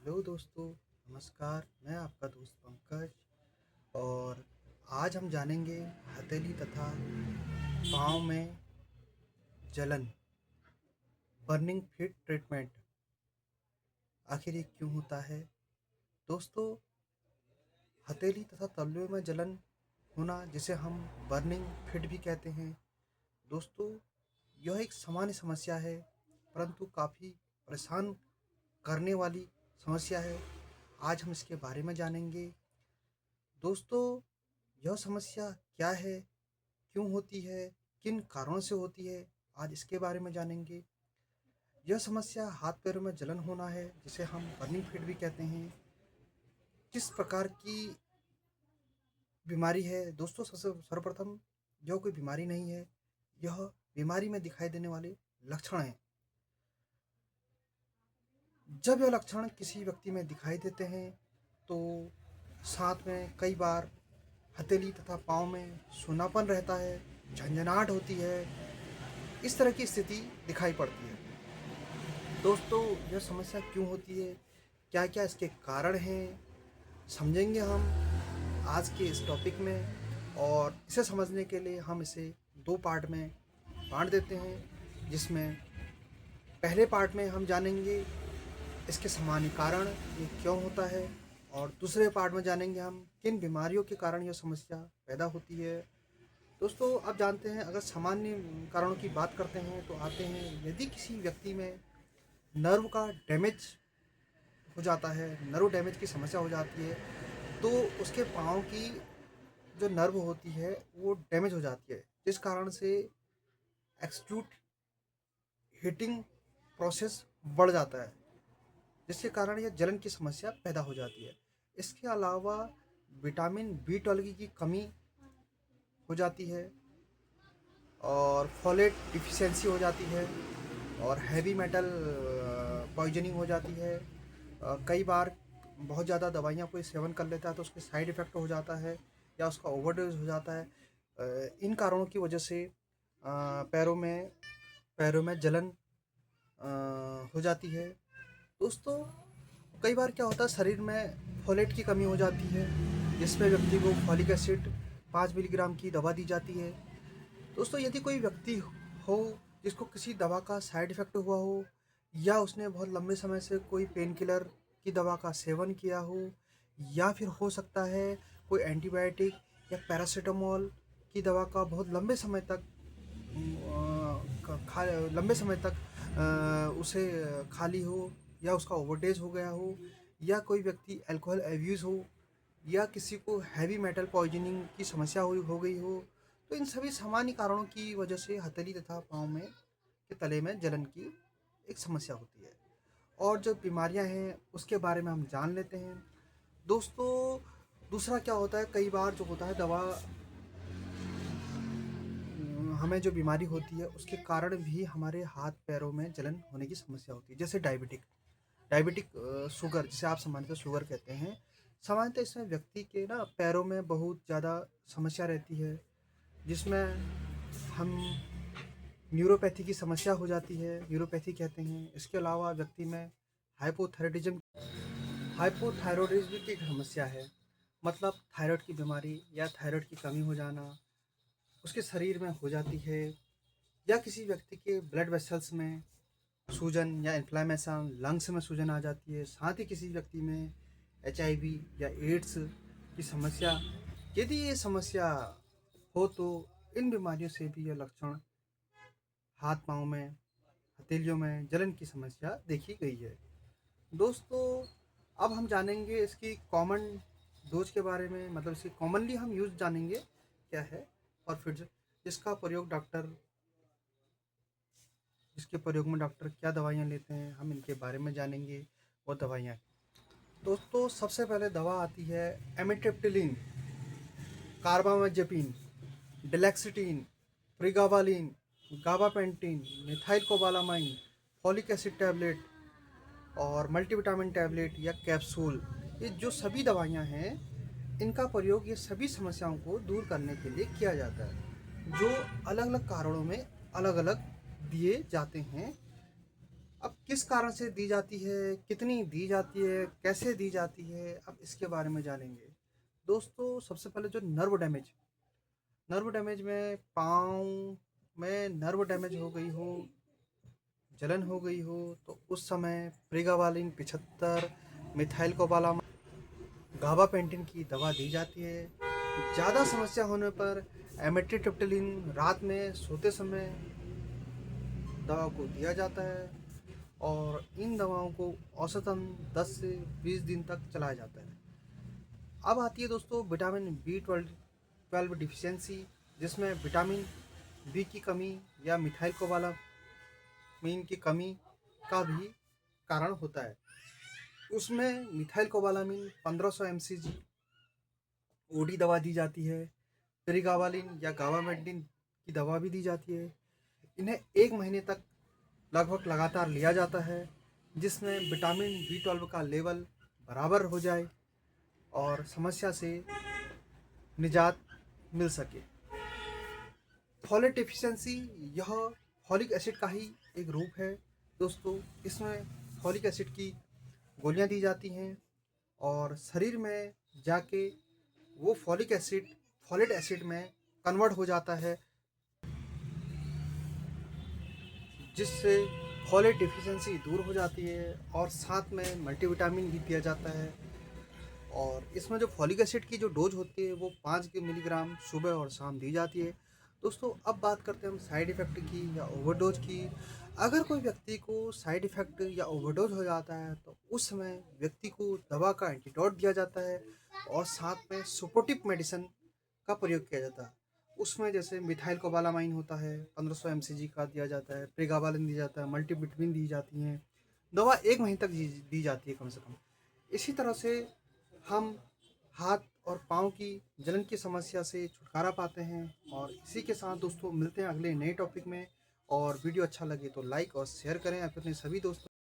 Hello दोस्तों, नमस्कार। मैं आपका दोस्त पंकज और आज हम जानेंगे हथेली तथा पाँव में जलन बर्निंग फीट ट्रीटमेंट आखिर ये क्यों होता है। दोस्तों, हथेली तथा तलवे में जलन होना जिसे हम बर्निंग फिट भी कहते हैं। दोस्तों, यह एक सामान्य समस्या है परंतु काफ़ी परेशान करने वाली समस्या है। आज हम इसके बारे में जानेंगे। दोस्तों, यह समस्या क्या है, क्यों होती है, किन कारणों से होती है, आज इसके बारे में जानेंगे। यह समस्या हाथ पैरों में जलन होना है जिसे हम बर्निंग फीट भी कहते हैं। किस प्रकार की बीमारी है दोस्तों? सबसे सर्वप्रथम यह कोई बीमारी नहीं है, यह बीमारी में दिखाई देने वाले लक्षण हैं। जब यह लक्षण किसी व्यक्ति में दिखाई देते हैं तो साथ में कई बार हथेली तथा पाँव में सूनापन रहता है, झंझनाहट होती है, इस तरह की स्थिति दिखाई पड़ती है। दोस्तों, यह समस्या क्यों होती है, क्या क्या इसके कारण हैं, समझेंगे हम आज के इस टॉपिक में। और इसे समझने के लिए हम इसे दो पार्ट में बांट देते हैं, जिसमें पहले पार्ट में हम जानेंगे इसके सामान्य कारण, ये क्यों होता है, और दूसरे पार्ट में जानेंगे हम किन बीमारियों के कारण यह समस्या पैदा होती है। दोस्तों, आप जानते हैं अगर सामान्य कारणों की बात करते हैं तो आते हैं, यदि किसी व्यक्ति में नर्व का डैमेज हो जाता है, नर्व डैमेज की समस्या हो जाती है, तो उसके पाँव की जो नर्व होती है वो डैमेज हो जाती है, जिस कारण से एक्यूट हीटिंग प्रोसेस बढ़ जाता है, जिसके कारण यह जलन की समस्या पैदा हो जाती है। इसके अलावा विटामिन बी 12 की कमी हो जाती है और फोलेट डिफिशियंसी हो जाती है और हैवी मेटल पॉइजनिंग हो जाती है। कई बार बहुत ज़्यादा दवाइयाँ कोई सेवन कर लेता है तो उसके साइड इफ़ेक्ट हो जाता है या उसका ओवरडोज हो जाता है। इन कारणों की वजह से पैरों में जलन हो जाती है। दोस्तों, कई बार क्या होता है, शरीर में फोलेट की कमी हो जाती है, जिसमें व्यक्ति को फॉलिक एसिड 5 मिलीग्राम की दवा दी जाती है। दोस्तों, यदि कोई व्यक्ति हो जिसको किसी दवा का साइड इफ़ेक्ट हुआ हो या उसने बहुत लंबे समय से कोई पेन किलर की दवा का सेवन किया हो, या फिर हो सकता है कोई एंटीबायोटिक या पैरासीटामोल की दवा का बहुत लंबे समय तक उसे खाली हो, या उसका ओवरडोज हो गया हो, या कोई व्यक्ति अल्कोहल एब्यूज़ हो, या किसी को हैवी मेटल पॉइजनिंग की समस्या हो गई हो, तो इन सभी सामान्य कारणों की वजह से हथेली तथा पाँव में के तले में जलन की एक समस्या होती है। और जो बीमारियां हैं उसके बारे में हम जान लेते हैं। दोस्तों, दूसरा क्या होता है, कई बार जो होता है दवा हमें जो बीमारी होती है उसके कारण भी हमारे हाथ पैरों में जलन होने की समस्या होती है, जैसे डायबिटिक डायबिटिक शुगर, जिसे आप सामान्यतः शुगर कहते हैं। सामान्यतः इसमें व्यक्ति के ना पैरों में बहुत ज़्यादा समस्या रहती है, जिसमें हम न्यूरोपैथी की समस्या हो जाती है, न्यूरोपैथी कहते हैं। इसके अलावा व्यक्ति में हाइपोथायराइडिज्म हाइपोथायरॉयडिज्म की एक समस्या है, मतलब थायराइड की बीमारी या थायराइड की कमी हो जाना उसके शरीर में हो जाती है, या किसी व्यक्ति के ब्लड वेसल्स में सूजन या इन्फ्लेमेशन, लंग्स में सूजन आ जाती है। साथ ही किसी व्यक्ति में HIV या एड्स की समस्या, यदि ये समस्या हो तो इन बीमारियों से भी यह लक्षण हाथ पाँव में, हथेलियों में जलन की समस्या देखी गई है। दोस्तों, अब हम जानेंगे इसकी कॉमन डोज के बारे में, मतलब इसकी कॉमनली हम यूज जानेंगे क्या है, और फिर इसका प्रयोग जिसके प्रयोग में डॉक्टर क्या दवाइयाँ लेते हैं हम इनके बारे में जानेंगे, वो दवाइयाँ। दोस्तों, सबसे पहले दवा आती है amitriptyline, carbamazepine, duloxetine, pregabalin, gabapentin, methyl cobalamin, folic acid tablet और मल्टीविटामिन टैबलेट या कैप्सूल। ये जो सभी दवाइयाँ हैं इनका प्रयोग ये सभी समस्याओं को दूर करने के लिए किया जाता है, जो अलग अलग कारणों में अलग अलग दिए जाते हैं। अब किस कारण से दी जाती है, कितनी दी जाती है, कैसे दी जाती है, अब इसके बारे में जानेंगे। दोस्तों, सबसे पहले जो नर्व डैमेज में पाँव में नर्व डैमेज हो गई हो, जलन हो गई हो, तो उस समय प्रेगावालिन 75, मिथाइल गाबापेंटिन की दवा दी जाती है। ज़्यादा समस्या होने पर एमिट्रिप्टिलिन रात में सोते समय दवा को दिया जाता है और इन दवाओं को औसतन 10 से 20 दिन तक चलाया जाता है। अब आती है दोस्तों विटामिन B12 डिफिशियंसी, जिसमें विटामिन बी की कमी या मिथाइल कोबालामीन की कमी का भी कारण होता है। उसमें मिथाइल कोबालामीन 1500 mcg ओडी दवा दी जाती है। प्रीगाबालिन या गाबामेंटिन की दवा भी दी जाती है। इन्हें 1 महीने तक लगभग लगातार लिया जाता है, जिसमें विटामिन B12 का लेवल बराबर हो जाए और समस्या से निजात मिल सके। फॉलेट डिफिशियंसी, यह फॉलिक एसिड का ही एक रूप है दोस्तों। इसमें फॉलिक एसिड की गोलियां दी जाती हैं और शरीर में जाके वो फॉलेट एसिड में कन्वर्ट हो जाता है, जिससे फॉलेट डिफिशियंसी दूर हो जाती है और साथ में मल्टीविटामिन भी दिया जाता है। और इसमें जो फॉलिक एसिड की जो डोज होती है वो 5 मिलीग्राम सुबह और शाम दी जाती है। दोस्तों, अब बात करते हैं हम साइड इफ़ेक्ट की या ओवरडोज की। अगर कोई व्यक्ति को साइड इफ़ेक्ट या ओवरडोज हो जाता है तो उस समय व्यक्ति को दवा का एंटीडोट दिया जाता है और साथ में सपोर्टिव मेडिसिन का प्रयोग किया जाता है। उसमें जैसे मिथाइल कोबालामाइन होता है, 1500 mcg का दिया जाता है, प्रेगाबालिन दिया जाता है, मल्टीविटामिन दी जाती हैं। दवा 1 महीने तक दी जाती है कम से कम। इसी तरह से हम हाथ और पाँव की जलन की समस्या से छुटकारा पाते हैं। और इसी के साथ दोस्तों मिलते हैं अगले नए टॉपिक में। और वीडियो अच्छा लगे तो लाइक और शेयर करें अपने सभी दोस्तों